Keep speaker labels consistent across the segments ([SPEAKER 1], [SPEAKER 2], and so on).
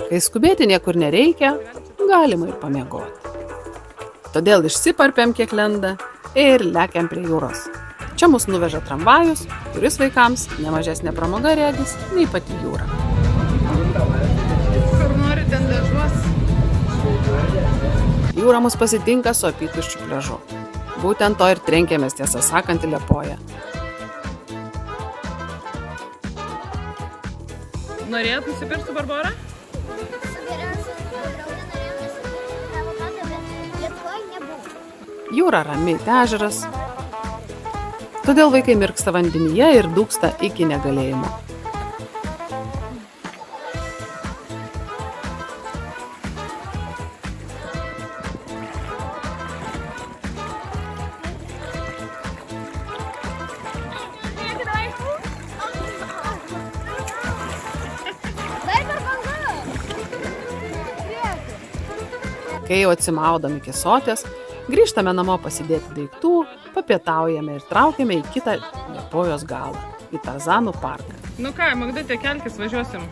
[SPEAKER 1] Kai skubėti niekur nereikia, galima ir pamiegoti. Todėl išsiparpiam kiek lenda ir lekiam prie jūros. Čia mus nuveža tramvajus, kuris vaikams nemažesnė pramoga regis nei pati jūra.
[SPEAKER 2] Kur nori ten dažuos?
[SPEAKER 1] Jūra mus pasitinka su apytuščiu pliažu. Būtent to ir trenkėmės, tiesą sakant, į Liepoją.
[SPEAKER 2] Norėjot nusipirkti su Barbora?
[SPEAKER 1] Jūra rami, ežeras. Todėl vaikai mirksta vandenyje ir dūksta iki negalėjimo. Kai jau atsimaudam iki sotės, grįžtame namo pasidėti daiktų, papietaujame ir traukiame į kitą Liepojos galą, į Tarzanų parką.
[SPEAKER 2] Nu ką, Magdutė, kelkis, važiuosim.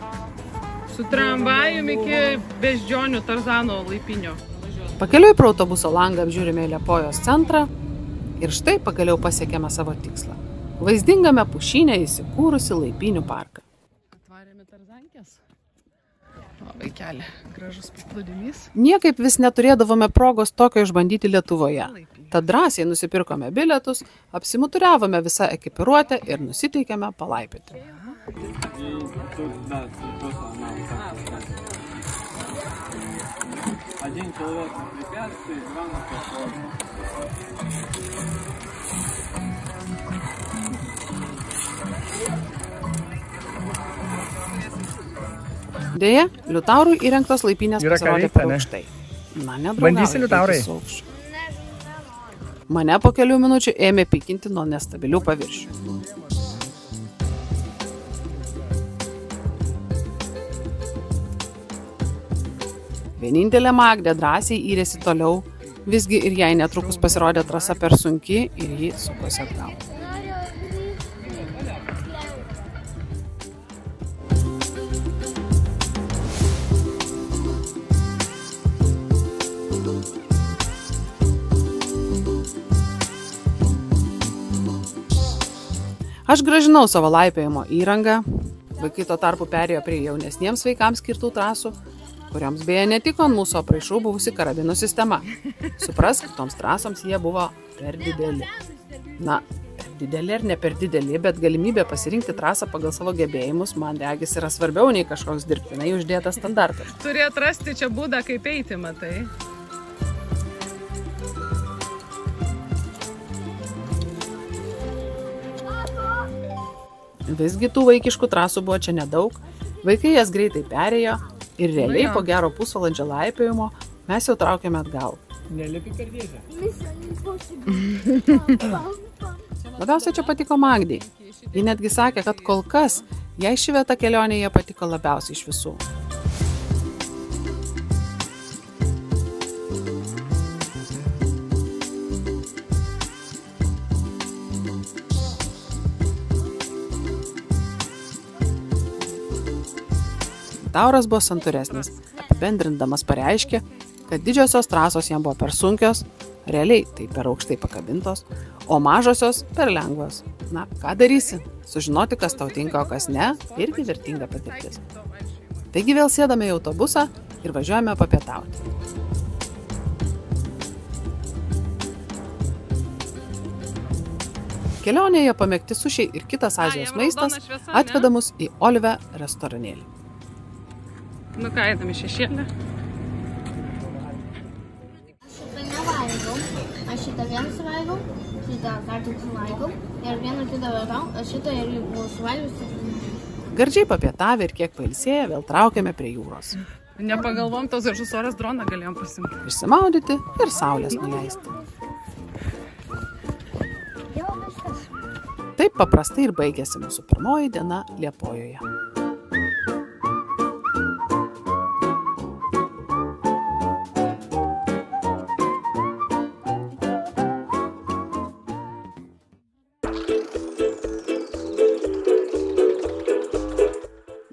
[SPEAKER 2] Su tramvajum iki Beždžionių Tarzano laipinio.
[SPEAKER 1] Pakeliui pro autobuso langą apžiūrime į Liepojos centrą ir štai pagaliau pasiekėme savo tikslą. Vaizdingame pušyne įsikūrusi Laipinių parką.
[SPEAKER 2] Atvarėme Tarzankės. O, vaikeli, gražus paplūdimys.
[SPEAKER 1] Niekaip vis neturėdavome progos tokio išbandyti Lietuvoje. Tad drąsiai nusipirkome bilietus, apsimuturiavome visą ekipiruotę ir nusiteikėme palaipioti. Deja, Liutaurui įrengtos laipynės pasirodė per aukštai. Na, nedraugauja su aukščiu. Mane po kelių minučių ėmė pykinti nuo nestabilių paviršių. Vienintelė Magdė drąsiai įrėsi toliau, visgi ir jai netrukus pasirodė trasa per sunki ir ji sukosi atgal. Aš grąžinau savo laipiojimo įrangą, vaikai tuo tarpu perėjo prie jaunesniems vaikams skirtų trasų, kuriams beje netiko ant mūsų apraišų buvusi karabinų sistema. Suprask, toms trasoms jie buvo per dideli. Na, per dideli ar ne per dideli, bet galimybė pasirinkti trasą pagal savo gebėjimus, man regis, yra svarbiau nei kažkoks dirbtinai uždėtas standartas.
[SPEAKER 2] Turi atrasti čia būdą, kaip eiti, matai.
[SPEAKER 1] Visgi tų vaikiškų trasų buvo čia nedaug, vaikai jas greitai perėjo ir realiai po gero pusvalandžio laipiojimo mes jau traukėme atgal.
[SPEAKER 3] Nelipi per dėžę.
[SPEAKER 1] Labiausiai čia patiko Magdei. Ji netgi sakė, kad kol kas jai ši vieta kelionėje patiko labiausiai iš visų. Tauras buvo santūresnis, apibendrindamas pareiškė, kad didžiosios trasos jam buvo per sunkios, realiai tai per aukštai pakabintos, o mažosios per lengvos. Na, ką darysi? Sužinoti, kas tau tinka, o kas ne, irgi vertinga patirtis. Taigi vėl sėdame į autobusą ir važiuojame papietauti. Kelionėje pamėgti sušiai ir kitas Azijos maistas atveda mus į Olive restoranėlį.
[SPEAKER 2] Nu ką, einam į šešėlį.
[SPEAKER 4] Šitą nevalgau, aš šitą vieną suvalgau, šitą dar tik suvalgau ir vieną kitą valgau, aš šitą ir buvau suvalgiusi.
[SPEAKER 1] Gardžiai papietavę ir kiek pailsėję vėl traukėme prie jūros.
[SPEAKER 2] Nepagalvom, tos gražus oras droną galėjom pasimti.
[SPEAKER 1] Išsimaudyti ir saulės nuleisti. Taip paprastai ir baigėsi mūsų pirmoji diena Liepojoje.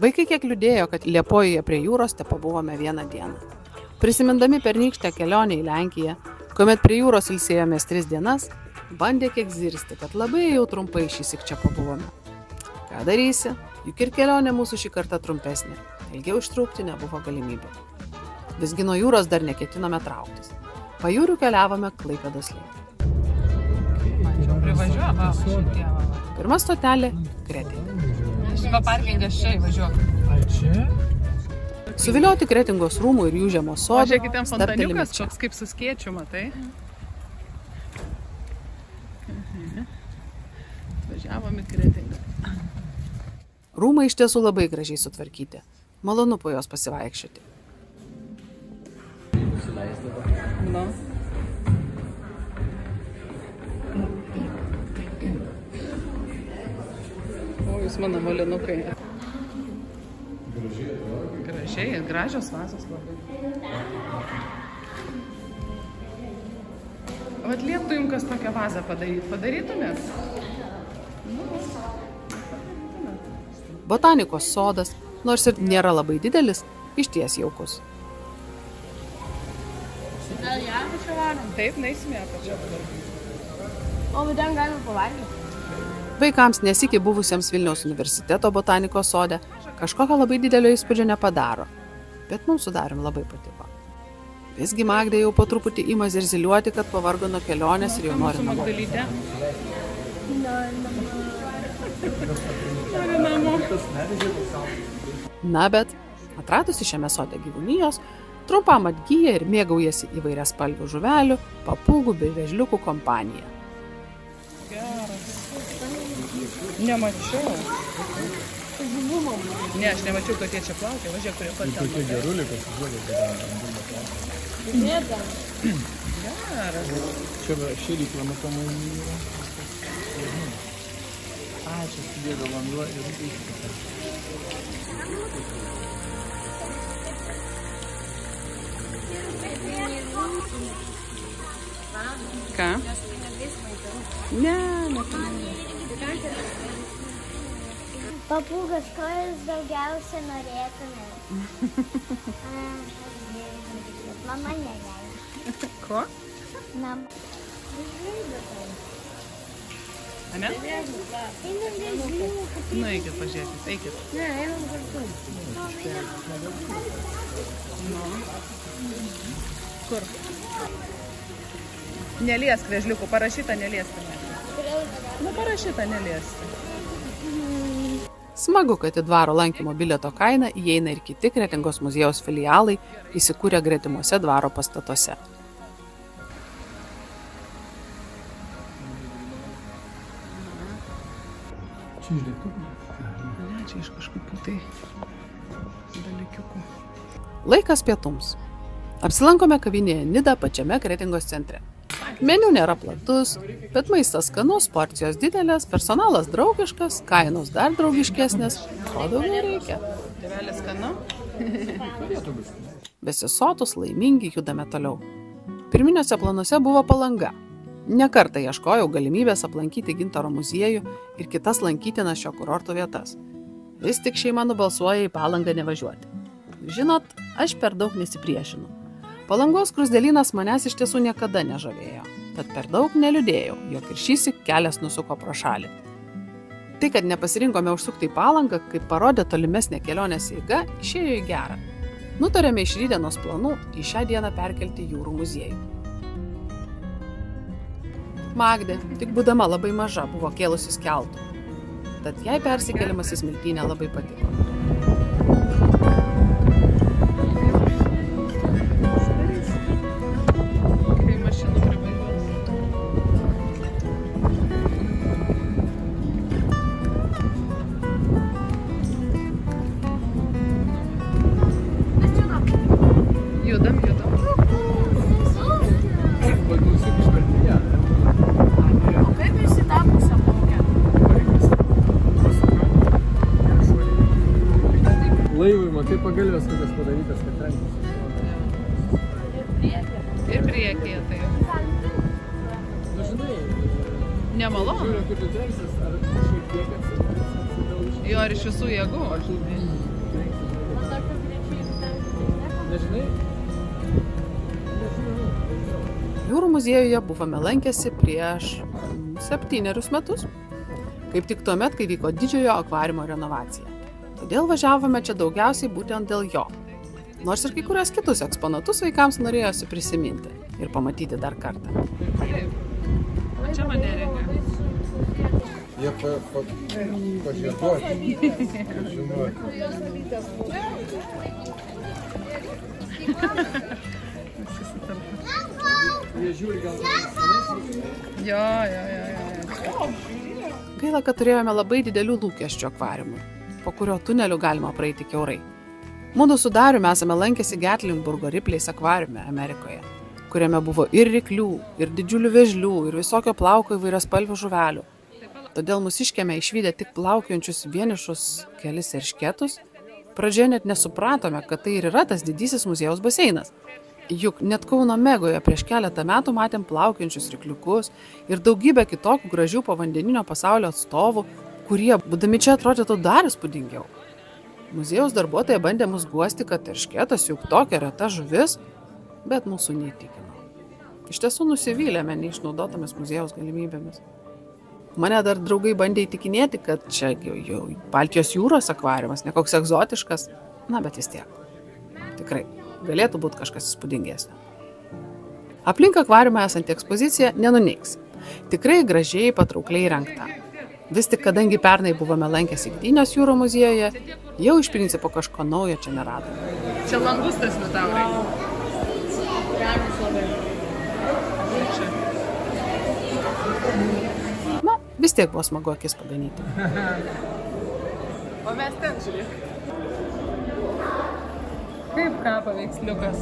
[SPEAKER 1] Vaikai kiek liūdėjo, kad Liepojoje prie jūros tepabuvome vieną dieną. Prisimindami pernykštę kelionę į Lenkiją, kuomet prie jūros ilsėjomės 3 dienas, bandė kiek zirsti, kad labai jau trumpai šįsyk čia pabuvome. Ką darysi, juk ir kelionė mūsų šį kartą trumpesnė, ilgiau ištrūkti nebuvo galimybė. Visgi nuo jūros dar neketinome trauktis. Pajūriu keliavome Klaipėdos link.
[SPEAKER 2] Privažiuoja, šitie.
[SPEAKER 1] Pirma stotelė – Kretinga.
[SPEAKER 2] Šitą parkingas čia įvažiuoja.
[SPEAKER 1] Suvilioti Kretingos rūmų ir jų žiemos sodų.
[SPEAKER 2] Žiūrėkit, ten fontaniukas toks kaip su skėčiu, matai. Važiavom į Kretingą.
[SPEAKER 1] Rūmai iš tiesų labai gražiai sutvarkyti. Malonu po jos pasivaikščioti.
[SPEAKER 2] Nu. O, jūs mano molinukai. Gražiai, gražios vazos labai. Vat lieptų jums kas tokią vazą padarytumėt?
[SPEAKER 1] Botanikos sodas, nors ir nėra labai didelis, išties jaukus.
[SPEAKER 4] Gal ją čia varom?
[SPEAKER 2] Taip, neįsimė apačią.
[SPEAKER 4] O, bet ten galima pavalgyti.
[SPEAKER 1] Vaikams nesikį buvusiems Vilniaus universiteto botanikos sode kažkokio labai didelio įspūdžio nepadaro, bet mums su Darium labai patiko. Visgi Magdė jau po truputį ima zirziliuoti, kad pavargo nuo kelionės ir jau nori namo. Na, bet atradusi šiame sode gyvūnijos, trumpam atgyja ir mėgaujasi įvairias spalvių žuvelių, papūgų bei vėžliukų kompaniją.
[SPEAKER 2] Nemačiau. Ne, aš nemačiau, kad jie čia plaukia. Važiuok, kurie pat ten.
[SPEAKER 3] Tokie geruliai pasižiūrė.
[SPEAKER 2] Geras.
[SPEAKER 3] Čia šėryklą matomai yra. Čia sudėda vanduo ir iškita.
[SPEAKER 2] Ką?
[SPEAKER 1] Ne.
[SPEAKER 5] Papūgas, ko jūs daugiausia norėtumėte? Mama negali.
[SPEAKER 2] Ko?
[SPEAKER 5] Mama.
[SPEAKER 2] Ane? Nu, eikit pažiūrėkit, eikit.
[SPEAKER 5] Ne, einam kartu.
[SPEAKER 2] Kur? Neliesk vėžliukų, parašyta neliesk. Nu, parašyta neliesk.
[SPEAKER 1] Smagu, kad į dvaro lankymo bilieto kainą įeina ir kiti Kretingos muziejaus filialai įsikūrę gretimuose dvaro pastatuose.
[SPEAKER 3] Čia iš dėktukų?
[SPEAKER 2] Ne, čia iš kažkokių tai dalykiukų.
[SPEAKER 1] Laikas pietums. Apsilankome kavinėje Nida pačiame Kretingos centre. Meniu nėra platus, bet maistas skanus, porcijos didelės, personalas draugiškas, kainos dar draugiškesnės, ko daugiau reikia.
[SPEAKER 2] Tėvelis skanu?
[SPEAKER 1] Besisotus, laimingi judame toliau. Pirminiuose planuose buvo Palanga. Ne kartą ieškojau galimybės aplankyti Gintaro muziejų ir kitas lankytinas šio kurorto vietas. Vis tik šeima nubalsuoja į Palangą nevažiuoti. Žinot, aš per daug nesipriešinu. Palangos skruzdėlynas manęs iš tiesų niekada nežavėjo, tad per daug neliūdėjau, jog ir šįsyk kelias nusuko pro šalį. Tai, kad nepasirinkome užsukti į Palangą, kaip parodė tolimesnė kelionės eiga, išėjo į gerą. Nutarėme iš rytdienos planų į šią dieną perkelti jūrų muziejų. Magdė, tik būdama labai maža, buvo kėlusis keltu, tad jai persikėlimas į Smiltynę labai patiko.
[SPEAKER 3] Laivui, matai pagalvės, kokias padarytas, kad trenkus.
[SPEAKER 2] Ir priekyje tai.
[SPEAKER 3] Na, žinai,
[SPEAKER 2] Nemalonu.
[SPEAKER 3] žiūrė, kaip tu trenksis, ar šiek tiek atsidaužti.
[SPEAKER 2] Jo, ir iš visų jėgų.
[SPEAKER 3] Ar tu Nežinai?
[SPEAKER 1] Jūrų muziejuje buvome lankęsi prieš 7 metus, kaip tik tuomet, kai vyko didžiojo akvariumo renovacija. Todėl važiavome čia daugiausiai būtent dėl jo. Nors ir kai kurias kitus eksponatus vaikams norėjosi prisiminti ir pamatyti dar kartą.
[SPEAKER 2] Čia mane reikia.
[SPEAKER 3] Jie pažiūrėti. Jie žiūri gal.
[SPEAKER 2] Jo.
[SPEAKER 1] Gaila, kad turėjome labai didelių lūkesčių akvariumui, po kurio tuneliu galima praeiti kiaurai. Mudu su Dariumi esame lankęsi Gatlinburgo Ripley's akvariume Amerikoje, kuriame buvo ir ryklių, ir didžiulių vėžlių, ir visokio plauko įvairios spalvių žuvelių. Todėl mūsiškiame išvydę tik plaukiojančius vienišus kelis eršketus, pradžioje net nesupratome, kad tai ir yra tas didysis muziejaus baseinas. Juk net Kauno Megoje prieš keletą metų matėm plaukiančius rykliukus ir daugybę kitokių gražių povandeninio pasaulio atstovų, kurie, būdami čia, atrodytų dar įspūdingiau. Muziejaus darbuotojai bandė mus guosti, kad eršketas juk tokia reta žuvis, bet mūsų neįtikino. Iš tiesų nusivylėme neišnaudotomis muziejaus galimybėmis. Mane dar draugai bandė įtikinėti, kad čia jau Baltijos jūros akvariumas, ne koks egzotiškas, na bet vis tiek. Tikrai. Galėtų būti kažkas įspūdingesnio. Aplink akvariumą esanti ekspozicija nenuneigs. Tikrai gražiai, patraukliai įrengta. Vis tik, kadangi pernai buvome lankęsi Gdynės jūrų muziejuje, jau iš principo kažko naujo čia neradome.
[SPEAKER 2] Čia langustas metaurai.
[SPEAKER 1] Na, vis tiek buvo smagu akis paganyti.
[SPEAKER 2] O mes ten žiūrėk. Kaip ką paveiksliukas?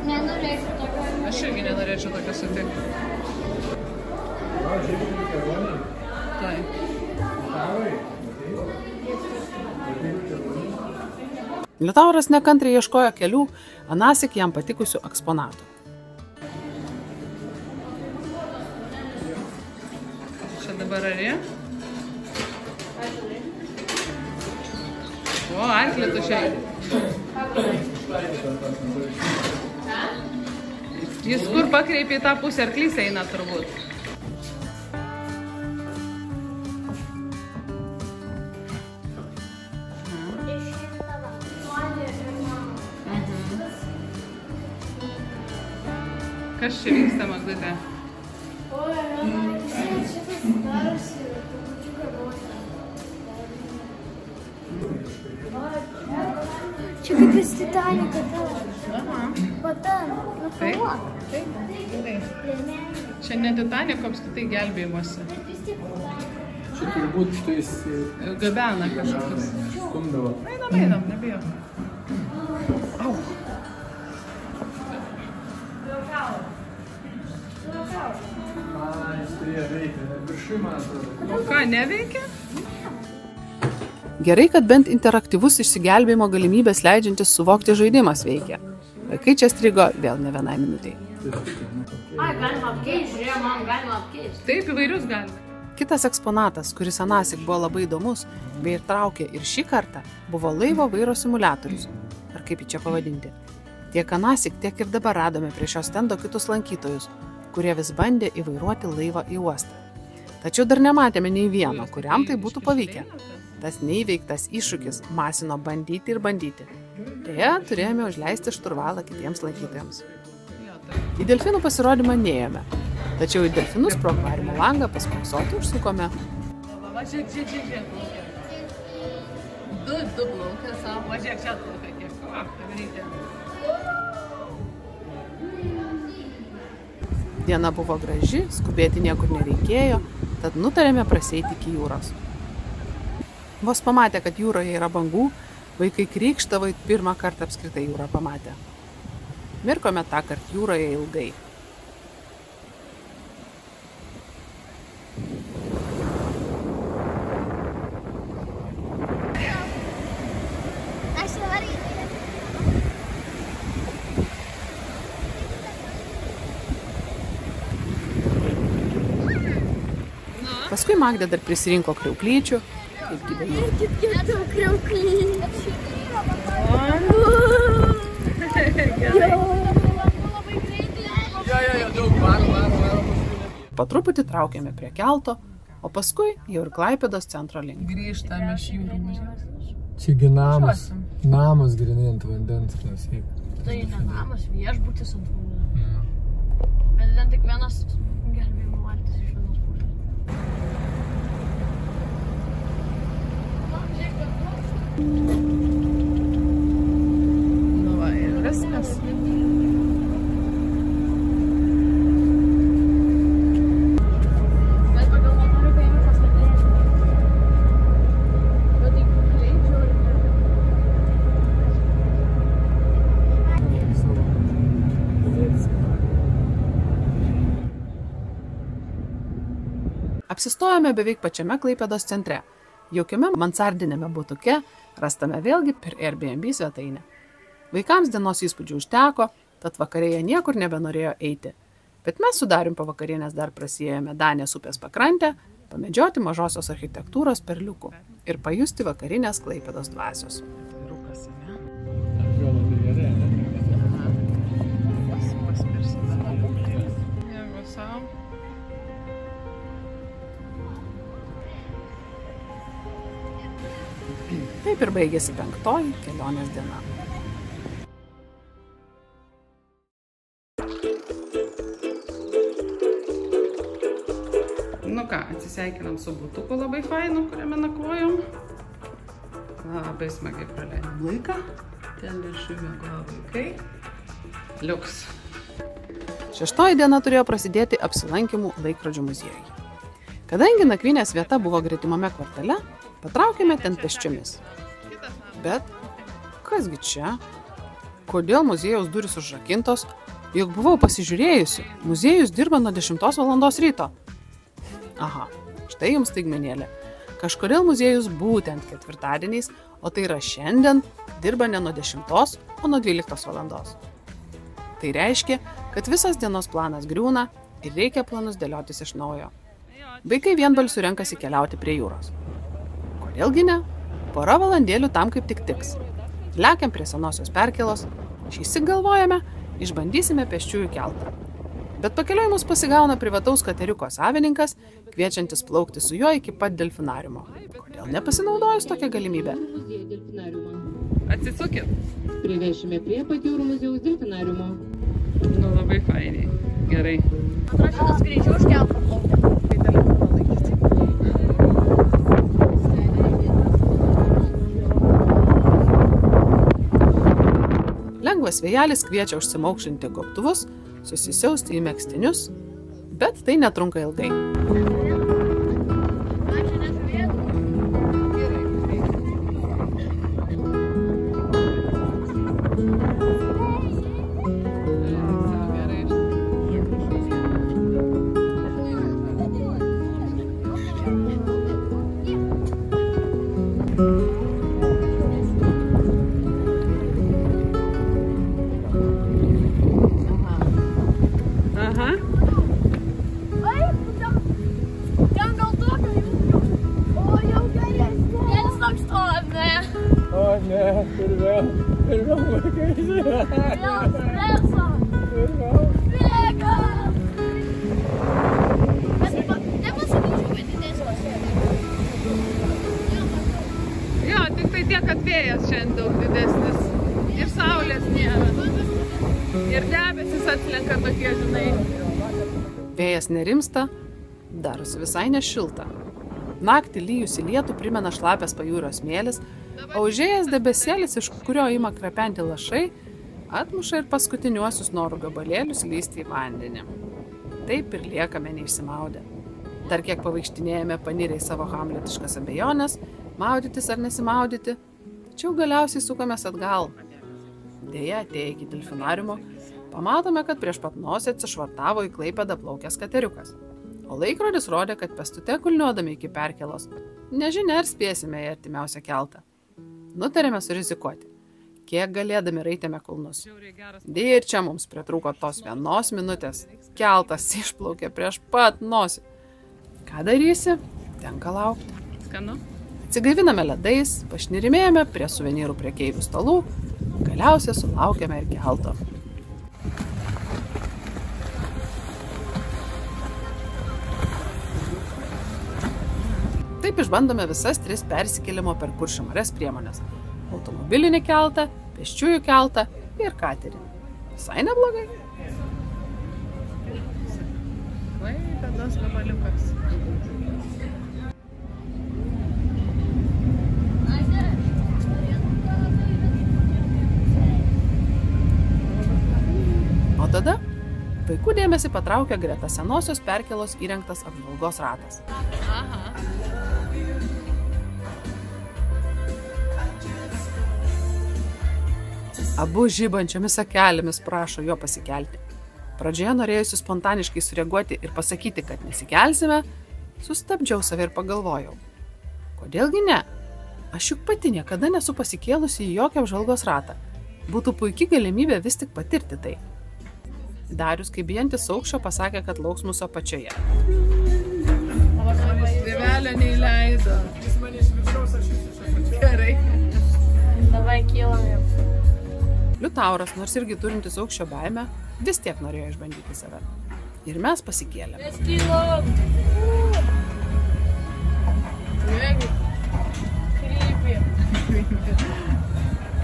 [SPEAKER 4] Nenorėčiau tokio.
[SPEAKER 2] Aš irgi nenorėčiau tokio sutikti. Taip.
[SPEAKER 1] Liutauras nekantriai ieškojo kelių anąsyk jam patikusių eksponatų.
[SPEAKER 2] Čia dabar arė? O, arklį tušiai. Jis kur pakreipė į tą pusę, arklys eina turbūt. Kas čia vyksta, Magdutė?
[SPEAKER 5] Čia kaip jis Titanicą tavo. Patan, nufilmuok.
[SPEAKER 2] Taip. Čia ne Titaniko apskritai gelbėjimuose.
[SPEAKER 3] Čia turbūt šitais
[SPEAKER 2] Gabena kažkokius.
[SPEAKER 3] skumdavo.
[SPEAKER 2] Einam, nebijau. Au.
[SPEAKER 3] Jis turėjo veikti, viršui man atrodo.
[SPEAKER 2] O ką, neveikia?
[SPEAKER 1] Gerai, kad bent interaktyvus išsigelbėjimo galimybės leidžiantis suvokti žaidimas veikia. Vaikai čia strigo vėl ne vienai minutei.
[SPEAKER 4] Ai, galima apkeisti, žiūrėjau, man galima apkeisti.
[SPEAKER 2] Taip, įvairius galime.
[SPEAKER 1] Kitas eksponatas, kuris anąsyk buvo labai įdomus, bei ir traukė ir šį kartą, buvo laivo vairo simuliatorius. Ar kaip jį čia pavadinti? Tiek anąsyk, tiek ir dabar radome prie šio stendo kitus lankytojus, kurie vis bandė įvairuoti laivą į uostą. Tačiau dar nematėme nei vieno, kuriam tai būtų pavykę. Tas neįveiktas iššūkis masino bandyti ir bandyti. Deja, turėjome užleisti šturvalą kitiems lankytojams. Į delfinų pasirodymą neėjome, tačiau į delfinus pro akvariumo langą paspoksoti užsukome.
[SPEAKER 2] Va, žiūrėk. Du plaukia savo, va, žiūrėk, čia plaukia kiek. Pagreitai.
[SPEAKER 1] Diena buvo graži, skubėti niekur nereikėjo, tad nutarėme praseiti iki jūros. Vos pamatė, kad jūroje yra bangų, vaikai krykštavo it pirmą kartą apskritai jūrą pamatė. Mirkome tą kartą jūroje ilgai.
[SPEAKER 5] Aš nevaryti.
[SPEAKER 1] Paskui Magda dar prisirinko kriauklyčių. Kaip gyvenu.
[SPEAKER 5] Kaip jie daug kriauklyčių.
[SPEAKER 3] Daug varo.
[SPEAKER 1] Po truputį traukėme prie kelto, o paskui jau ir Klaipėdos centro link.
[SPEAKER 2] Grįžtame iš jūrų muziejaus.
[SPEAKER 3] Čiagi namas. Namas grinai ant vandens, klausyk.
[SPEAKER 4] Tai ne namas, viešbutis ant vandens. Bet ten tik vienas gelbėjimo valtis iš vienos pusės.
[SPEAKER 2] Nu va, ir viskas.
[SPEAKER 4] Bet pagal motorių paėmė tas vadinės. Bet tai greičiau ir
[SPEAKER 1] Apsistojome beveik pačiame Klaipėdos centre. Jaukiame mansardinėme butuke rastame vėlgi per Airbnb svetainę. Vaikams dienos įspūdžių užteko, tad vakarėje niekur nebenorėjo eiti. Bet mes su Darium po vakarienės dar prasiėjome Danės upės pakrantę, pamedžioti mažosios architektūros perliukų ir pajusti vakarinės Klaipėdos dvasios.
[SPEAKER 2] Rukas, ne?
[SPEAKER 3] Atrodo, tai gerai, ne?
[SPEAKER 2] Paspirsime. Jeigu savo.
[SPEAKER 1] Taip ir baigėsi 5. kelionės diena.
[SPEAKER 2] Nu ką, atsisveikinam su butuku labai fainu, kuriame nakvojom. Labai smagiai praleidom laiką. Ten viršui miegojo vaikai. Liuks.
[SPEAKER 1] 6. diena turėjo prasidėti apsilankymų laikrodžių muziejuje. Kadangi nakvynės vieta buvo gretimame kvartale, patraukėme ten pėsčiomis. Bet kasgi čia? Kodėl muziejaus durys užrakintos? Juk buvau pasižiūrėjusi, muziejus dirba nuo 10 valandos ryto. Aha, štai jums staigmenėlė. Kažkodėl muziejus būtent ketvirtadieniais, o tai yra šiandien, dirba ne nuo 10, o nuo 12 valandos. Tai reiškia, kad visas dienos planas griūna ir reikia planus dėliotis iš naujo. Vaikai vienbalsiu renkasi keliauti prie jūros. Kodėlgi ne? Pora valandėlių tam kaip tik tiks. Lekiam prie senosios perkėlos, šįsyk galvojame, išbandysime pėsčiųjų keltą. Bet pakeliui mus pasigauna privataus kateriuko savininkas, kviečiantis plaukti su juo iki pat delfinariumo. Kodėl nepasinaudojus tokią galimybę?
[SPEAKER 2] Atsisukit.
[SPEAKER 6] Privešime prie pat jūrų muziejaus delfinariumo.
[SPEAKER 2] Nu labai fainiai. Gerai.
[SPEAKER 4] atrodo, šitas greičiau už keltą plaukia.
[SPEAKER 2] Tai telefoną laikyti.
[SPEAKER 1] Lengvas vėjelis kviečia užsimaukšlinti gobtuvus, susisiausti į megztinius, bet tai netrunka ilgai.
[SPEAKER 2] Jo, tik tai tiek, kad vėjas šiandien daug didesnis. Ir saulės nėra. Ir debesis atslenka tokie, žinai.
[SPEAKER 1] Vėjas nerimsta, darosi visai nešilta. Naktį lyjusi lietų primena šlapės pajūrio smėlis, o užėjęs debesėlis, iš kurio ima krapenti lašai, atmuša ir paskutiniuosius norų gabalėlius lysti į vandenį. Taip ir liekame neišsimaudę. Dar kiek pavaikštinėjame panirę į savo hamletiškas abejonės, maudytis ar nesimaudyti, tačiau galiausiai sukamės atgal. Deja, atėję iki delfinariumo, pamatome, kad prieš pat nosį atsišvartavo į Klaipėdą plaukęs kateriukas. O laikrodis rodė, kad pėstute kulniuodami iki perkėlos. Nežinia, ar spėsime į artimiausią keltą. Nutarėme surizikuoti. Kiek galėdami raitėme kulnus. Deja, ir čia mums pritrūko tos 1 minutės. Keltas išplaukė prieš pat nosį. Ką darysi? Tenka laukti.
[SPEAKER 2] Skanu?
[SPEAKER 1] Atsigaiviname ledais, pašnirimėjome prie suvenyrų prekeivių stalų, Galiausiai sulaukėme ir kelto. Taip išbandome visas 3 persikėlimo per Kuršių marias priemonės – automobilinį keltą, pėsčiųjų keltą ir katerį. Visai neblogai.
[SPEAKER 2] Klaipėdos gabaliukas.
[SPEAKER 1] O tada vaikų dėmesį patraukė greta senosios perkėlos įrengtas apžvalgos ratas. Abu žibančiomis akelėmis prašo jo pasikelti. Pradžioje norėjusi spontaniškai sureaguoti ir pasakyti, kad nesikelsime, sustabdžiau save ir pagalvojau. Kodėlgi ne? Aš juk pati niekada nesu pasikėlusi į jokią apžvalgos ratą. Būtų puikiai galimybė vis tik patirti tai. Darius, kaip bijantis aukščio, pasakė, kad lauks mūsų apačioje.
[SPEAKER 2] Tėvelio neįleido.
[SPEAKER 3] Jis mane iš viršaus, aš iš apačios.
[SPEAKER 2] Gerai.
[SPEAKER 4] Davai kylam.
[SPEAKER 1] Liutauras, nors irgi turintis aukščio baimę, vis tiek norėjo išbandyti save. Ir mes pasikėlėme.
[SPEAKER 4] Mes kylam.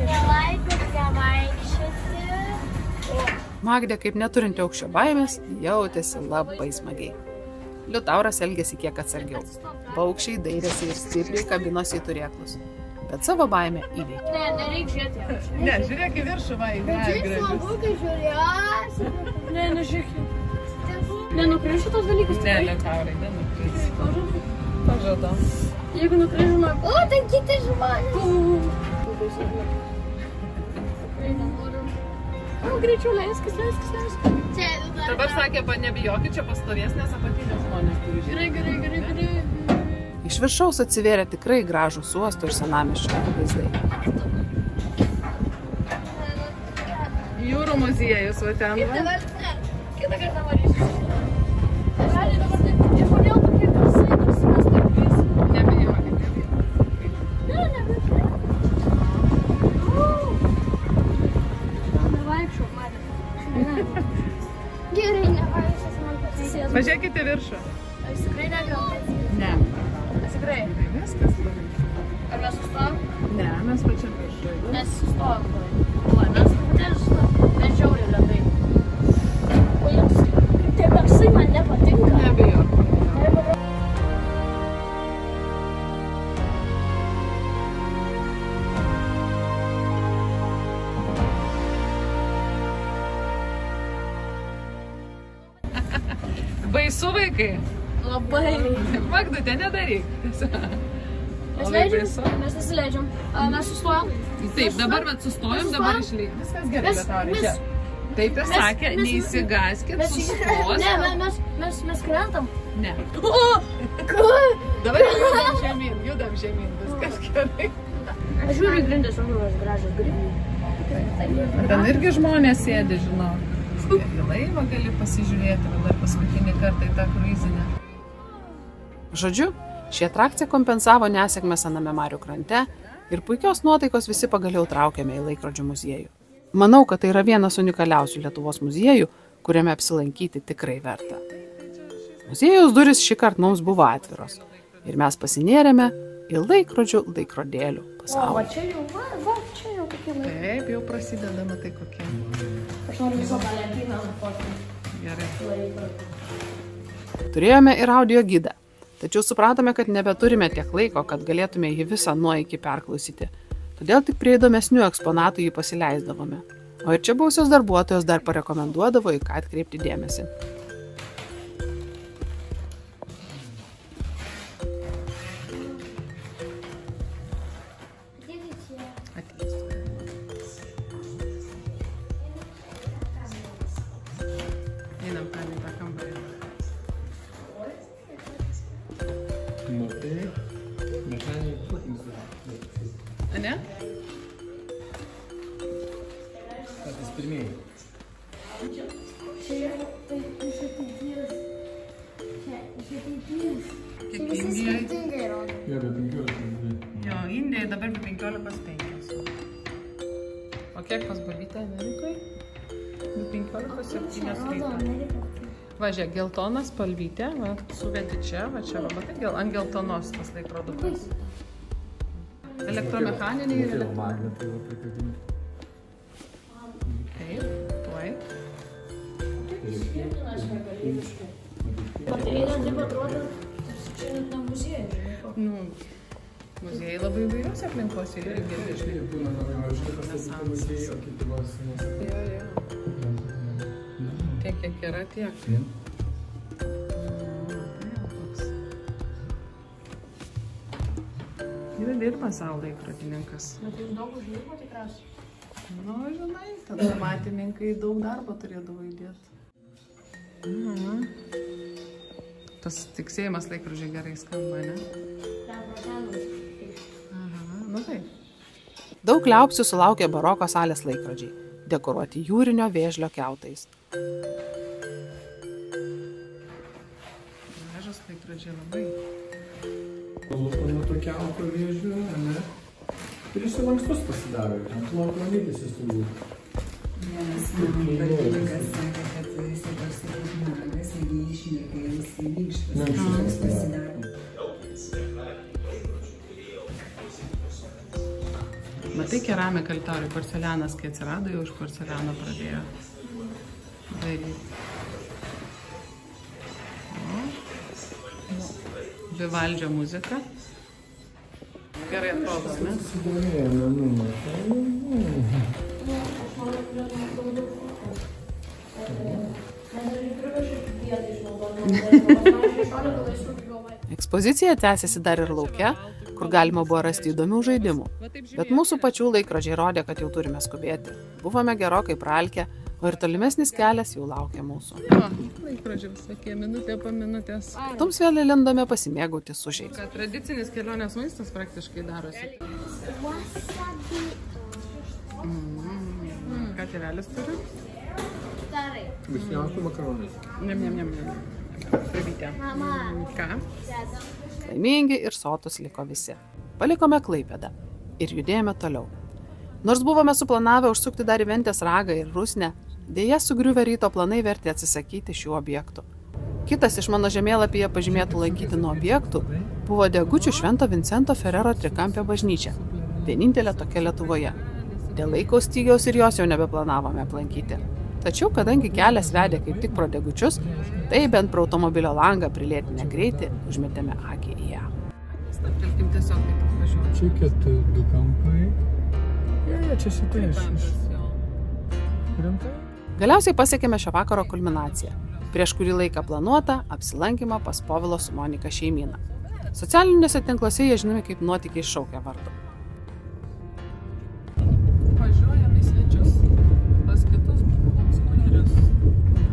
[SPEAKER 4] Nelaikite vaikščioti.
[SPEAKER 1] Magdė, kaip neturinti aukščio baimės, jautėsi labai smagiai. Liutauras elgėsi kiek atsargiau. Paukščiai dairėsi ir stipriai kabinosi į turėklus. Bet savo baimę įveikė.
[SPEAKER 4] Ne, nereik žiūrėti.
[SPEAKER 2] Ne, žiūrėk į viršų, vai.
[SPEAKER 4] Ne, nežiūrėk. Nenukryžiu tos dalykus.
[SPEAKER 2] Ne, Liutaurai, nenukryžiu. Pažadam.
[SPEAKER 4] Jeigu nukryžiume... O, tai kiti žmonės. O, greičiau leiskis. Čia,
[SPEAKER 2] Dabar sakė, nebijokit, čia pastovės, nes apatinės žmonės turi žiūrėti.
[SPEAKER 4] Gerai.
[SPEAKER 1] Iš viršaus atsivėrė tikrai gražūs uosto ir senamiesčio vaizdai.
[SPEAKER 2] Jūrų muziejus, va ten.
[SPEAKER 4] Kitą kartą varysiu. Gali dabar taip. Ir kodėl tokie garsai, tarsi mes taip vysim?
[SPEAKER 2] Nebijokit.
[SPEAKER 4] Ne. Nevaikščiau, Marija. Gerai, nevaikščias, man pasisės.
[SPEAKER 2] Pažiūrėkite viršų.
[SPEAKER 4] Aš tikrai negal.
[SPEAKER 2] Ne.
[SPEAKER 4] Tikrai.
[SPEAKER 2] Viskas gerai.
[SPEAKER 4] Ar mes sustojom?
[SPEAKER 2] Ne, mes pačiam viršui.
[SPEAKER 4] Mes sustojom. Mes truputėlį sustojom. Mes žiauriai lėtai. O jums tie garsai man nepatinka.
[SPEAKER 2] Nebijok. Baisu, vaikai.
[SPEAKER 4] Labai.
[SPEAKER 2] Magdute, nedaryk.
[SPEAKER 4] Mes leidžiam? Mes nesileidžiam. Mes sustojom?
[SPEAKER 2] Taip, dabar mes sustojom, dabar išleidžiam. Viskas gerai, Liutaurai, čia. Taip ir sakė, neįsigaskit, sustos.
[SPEAKER 4] Ne, mes krentam.
[SPEAKER 2] Ne.
[SPEAKER 4] Kur?
[SPEAKER 2] Dabar judam žemyn, viskas gerai.
[SPEAKER 4] Aš žiūriu į grindis, aš gražios grindys.
[SPEAKER 2] Ten irgi žmonės sėdi, žinau. Į laivą gali pasižiūrėti, dabar paskutinį kartą į tą kruizinę.
[SPEAKER 1] Žodžiu, ši atrakcija kompensavo nesėkmę sename marių krante ir puikios nuotaikos visi pagaliau traukėme į laikrodžių muziejų. Manau, kad tai yra vienas unikaliausių Lietuvos muziejų, kuriame apsilankyti tikrai verta. Muziejaus durys šįkart mums buvo atviros ir mes pasinėrėme į laikrodėlių pasaulį.
[SPEAKER 4] Čia jau kokie laikai.
[SPEAKER 2] Taip, jau prasideda, matai kokie.
[SPEAKER 4] Aš noriu visą tą lentyną nufotkinti.
[SPEAKER 2] Gerai.
[SPEAKER 1] Turėjome ir audio gidą, tačiau supratome, kad nebeturime tiek laiko, kad galėtume jį visą nuo iki perklausyti. Todėl tik prie įdomesnių eksponatų jį pasileisdavome. O ir čia buvusios darbuotojos dar parekomenduodavo, į ką atkreipti dėmesį.
[SPEAKER 2] Einam ten į tą kambarį.
[SPEAKER 3] Matai, mechaniniai
[SPEAKER 2] Ne?
[SPEAKER 3] patys pirmieji.
[SPEAKER 2] Kiek Indijai?
[SPEAKER 3] Jo, be 15.
[SPEAKER 2] Jo, Indijai dabar be 15.5. O kiek pas babytę Amerikai? 15:07 ryto. Va, žiūrėk, geltona spalvytė, va, suvedi čia, va čia, va, matai, ant geltonos tas laikrodukas. Elektromechaniniai ir Taip, tuoj. Nu, muziejai labai įvairios aplinkos ir irgi dažnai. Tiek, kiek yra, tiek. Ir dirba savo laikrodininkas.
[SPEAKER 4] Bet jūs daug uždirbo tikriausiai?
[SPEAKER 2] Nu, žinai, tada matininkai daug darbo turėdavo įdėti. Tas tiksėjimas laikrodžiai gerai skamba, ne? Aha, nu taip.
[SPEAKER 1] Daug liaupsių sulaukė baroko salės laikrodžiai, dekoruoti jūrinio vėžlio kiautais.
[SPEAKER 2] Gražus laikrodžiai labai.
[SPEAKER 3] Palūkano tokia auto vėžių, ne? Ir jis lankstus pasidaro, ant lauko lydysis turbūt.
[SPEAKER 7] Vienas darbininkas sakė, kad jisai toksai kaip nagas, jeigu jį išlieka, jisai minkštas. Toks pasidaro.
[SPEAKER 2] Matai, keramika altorių, porcelianas, kai atsirado, jau iš porceliano pradėjo daryti. Vivaldžio muzika. Gerai atrodo, ne?
[SPEAKER 1] Ekspozicija tęsiasi dar ir lauke, kur galima buvo rasti įdomių žaidimų. Bet mūsų pačių laikrodžiai rodė, kad jau turime skubėti. Buvome gerokai pralkę, o ir tolimesnis kelias jau laukia mūsų.
[SPEAKER 2] O, laikrodžiai visokie, minutė po minutės.
[SPEAKER 1] Tums vėl lindome pasimėgauti sušiais.
[SPEAKER 2] Kad tradicinis kelionės maistas praktiškai darosi. Ką tėvelis turi?
[SPEAKER 4] Gerai.
[SPEAKER 3] Višniausių makaronai.
[SPEAKER 2] Nem. Pravytė.
[SPEAKER 4] Mama.
[SPEAKER 2] Ką?
[SPEAKER 1] Laimingi ir sotus liko visi. Palikome Klaipėdą ir judėjome toliau. Nors buvome suplanavę užsukti dar į Ventės ragą ir Rusnę, dėja sugriuvę ryto planai vertė atsisakyti šių objektų. Kitas iš mano žemėlapyje pažymėtų lankytinų objektų buvo Degučių Švento Vincento Ferrero trikampio bažnyčia, vienintelė tokia Lietuvoje. Dėl laiko stygiaus ir jos jau nebeplanavome aplankyti. Tačiau, kadangi kelias vedė kaip tik pro Degučius, tai bent pro automobilio langą prilėtinę greitį užmetėme akį į ją.
[SPEAKER 2] Stabtelkim tiesiog taip apvažiuoti.
[SPEAKER 3] Čia 4 kampai. Čia šitai iš. Rimtai?
[SPEAKER 1] Galiausiai pasiekėme šio vakaro kulminaciją. Prieš kurį laiką planuotą apsilankymą pas Povilo su Monika šeimyną. Socialiniuose tinkluose jie žinomi kaip nuotykiai šaukia vardu.
[SPEAKER 2] Važiuojame į svečius pas kitus homeschoolerius.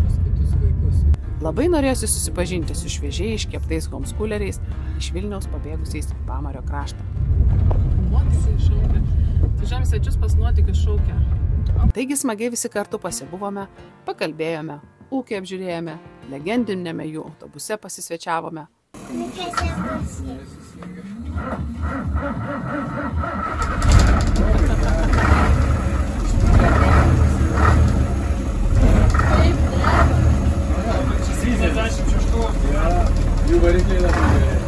[SPEAKER 3] Pas kitus vaikus.
[SPEAKER 1] Labai norėjusi susipažinti su šviežiai iškeptais homeschooleriais iš Vilniaus pabėgusiais į Pamario kraštą.
[SPEAKER 2] Nuotykiai šaukia. Važiuojame svečius pas nuotykius šaukia.
[SPEAKER 1] Taigi smagiai visi kartu pasibuvome, pakalbėjome, ūkį apžiūrėjome, legendinėme jų autobuse pasisvečiavome.
[SPEAKER 3] Jų varikliai labai gerai.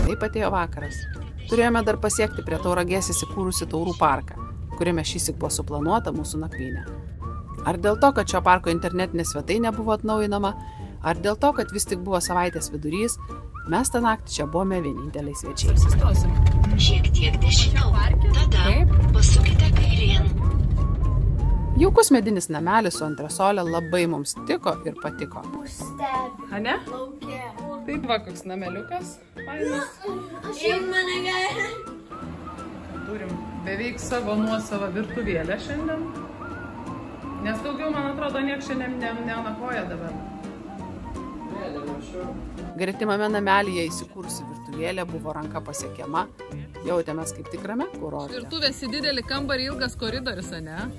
[SPEAKER 1] Taip atėjo vakaras. Turėjome dar pasiekti prie Tauragės įsikūrusi Taurų parką, kuriame šįsyk buvo suplanuota mūsų nakvynė. Ar dėl to, kad šio parko internetinė svetainė buvo atnaujinama, ar dėl to, kad vis tik buvo savaitės vidurys, mes tą naktį čia buvome vieninteliai svečiai.
[SPEAKER 2] Sustosim.
[SPEAKER 8] Šiek tiek dešiniau, tada pasukite kairėn.
[SPEAKER 1] Jaukus medinis namelis su antresolė labai mums tiko ir patiko.
[SPEAKER 4] Stebi.
[SPEAKER 2] A ne?
[SPEAKER 4] Laukia.
[SPEAKER 2] Taip va, koks nameliukas. Fainas.
[SPEAKER 4] Šiaip mane gali.
[SPEAKER 2] Turim beveik savo nuosavą virtuvėlę šiandien. Nes daugiau, man atrodo, nieks šiandien nenakvoja dabar.
[SPEAKER 1] Gretimame namelyje įsikūrusi virtuvėlė buvo ranka pasiekiama, jautėmės kaip tikrame kurorte.
[SPEAKER 2] Virtuvės į didelį kambarį ilgas koridorius, a ne?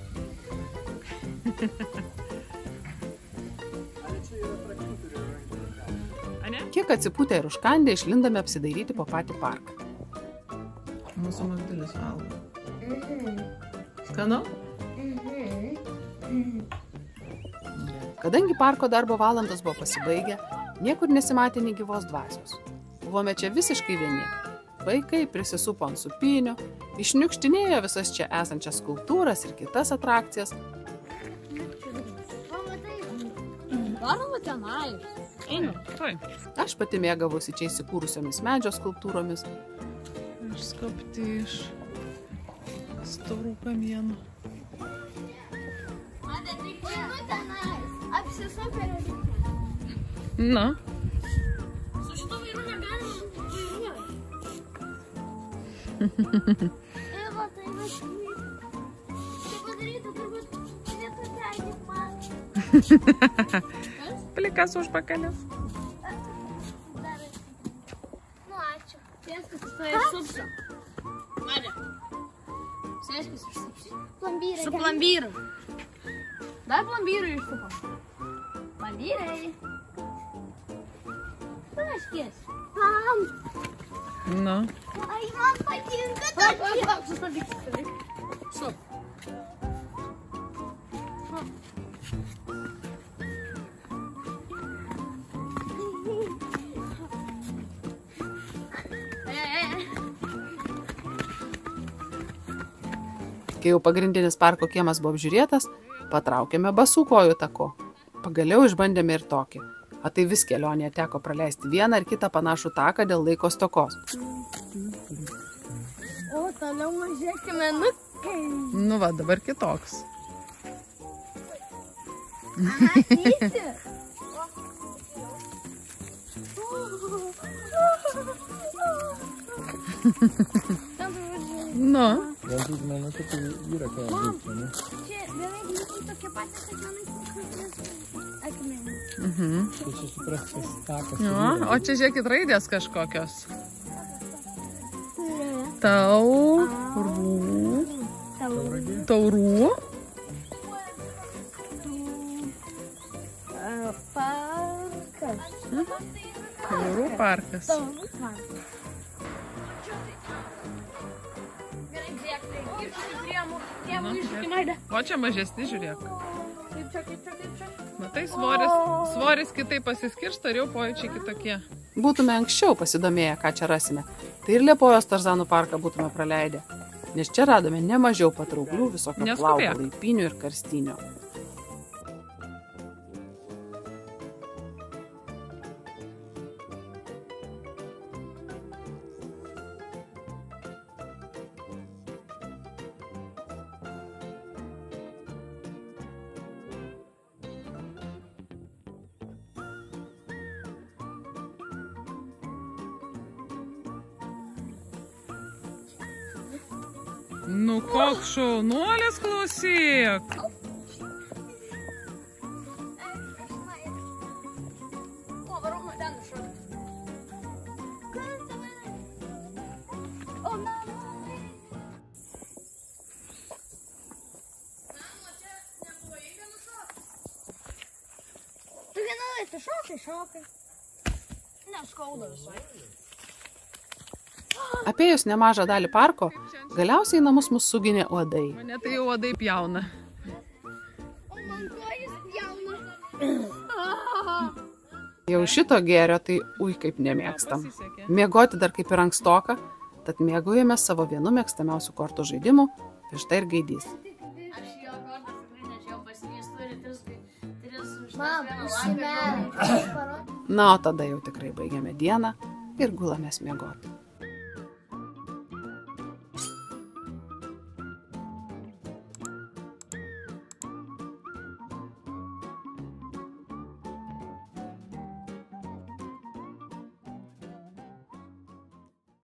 [SPEAKER 1] Kiek atsipūtę ir užkandę išlindame apsidairyti po patį parką.
[SPEAKER 2] Mūsų magdilis valgo. Skanu?
[SPEAKER 1] Kadangi parko darbo valandos buvo pasibaigę, niekur nesimatė nei gyvos dvasios. Buvome čia visiškai vieni. Vaikai prisisupo ant supinių, išniukštinėjo visas čia esančias skulptūras ir kitas atrakcijas.
[SPEAKER 4] Varoma tenai. Einu.
[SPEAKER 1] Aš pati mėgavosi čia įsikūrusiomis medžio skulptūromis.
[SPEAKER 2] Išskapti iš storų kamienų.
[SPEAKER 5] Einu tenai. Apsisuk ir
[SPEAKER 2] Na.
[SPEAKER 5] su šitu vairu negalima vairuoti. Eva, tai va tai padaryta turbūt netokia kaip man.
[SPEAKER 2] Plikas užpakalis.
[SPEAKER 5] Nu, ačiū.
[SPEAKER 4] Sėskis, tai supsiu. Madė. Sėskis ir supsiu.
[SPEAKER 5] Plombyrai.
[SPEAKER 4] Su plombyru. Dar plombyru išsupo. Plombyrai. Taškis.
[SPEAKER 5] Mam,
[SPEAKER 2] Na.
[SPEAKER 5] ai man patinka
[SPEAKER 4] Taip,
[SPEAKER 5] tokie.
[SPEAKER 4] sustabdyk. Sup.
[SPEAKER 1] Kai jau pagrindinis parko kiemas buvo apžiūrėtas, patraukėme basų kojų tako. Pagaliau išbandėme ir tokį. O tai vis kelionėje teko praleisti vieną ar kitą panašų taką dėl laiko stokos.
[SPEAKER 4] O toliau mažėkime nukai.
[SPEAKER 2] Nu va, dabar kitoks.
[SPEAKER 4] Matyti.
[SPEAKER 2] Nu.
[SPEAKER 3] Galbūt manau, kad tai yra ką veikti, ne?
[SPEAKER 5] Čia beveik lygiai tokie patys akmenai akmenai.
[SPEAKER 3] Tai čia suprast, kas takas.
[SPEAKER 2] Jo, o čia žiūrėkit raidės kažkokios. Taurų. Taurų.
[SPEAKER 4] Parkas.
[SPEAKER 2] Taurų parkas. O čia mažesni, žiūrėk. Matai, svoris kitaip pasiskirsto ir jau pojūčiai kitokie.
[SPEAKER 1] Būtume anksčiau pasidomėję, ką čia rasime. Tai ir Liepojos Tarzanų parką būtume praleidę. Nes čia radome ne mažiau patrauklių visokio plauko
[SPEAKER 2] Neskubėk.
[SPEAKER 1] laipinių ir karstinių.
[SPEAKER 2] Nu, koks šaunuolis, klausyk.
[SPEAKER 4] O, varoma ten iššokti.
[SPEAKER 5] O, mama.
[SPEAKER 4] Tu vieną laiką šokai. Neskauda visai.
[SPEAKER 1] Apėjus nemažą dalį parko, galiausiai namus mus suginė uodai.
[SPEAKER 2] Mane tai jau uodai pjauna.
[SPEAKER 5] O man kojas jauna.
[SPEAKER 1] Jau šito gėrio tai kaip nemėgstam. Miegoti dar kaip ir ankstoka, tad mėgaujame savo vienu mėgstamiausių kortų žaidimų - višta ir gaidys.
[SPEAKER 4] Aš jo kortas tikrai nežiau pasinys, turi tris
[SPEAKER 5] Mam, užsimerk.
[SPEAKER 1] Na, o tada jau tikrai baigiame dieną ir gulamės miegoti.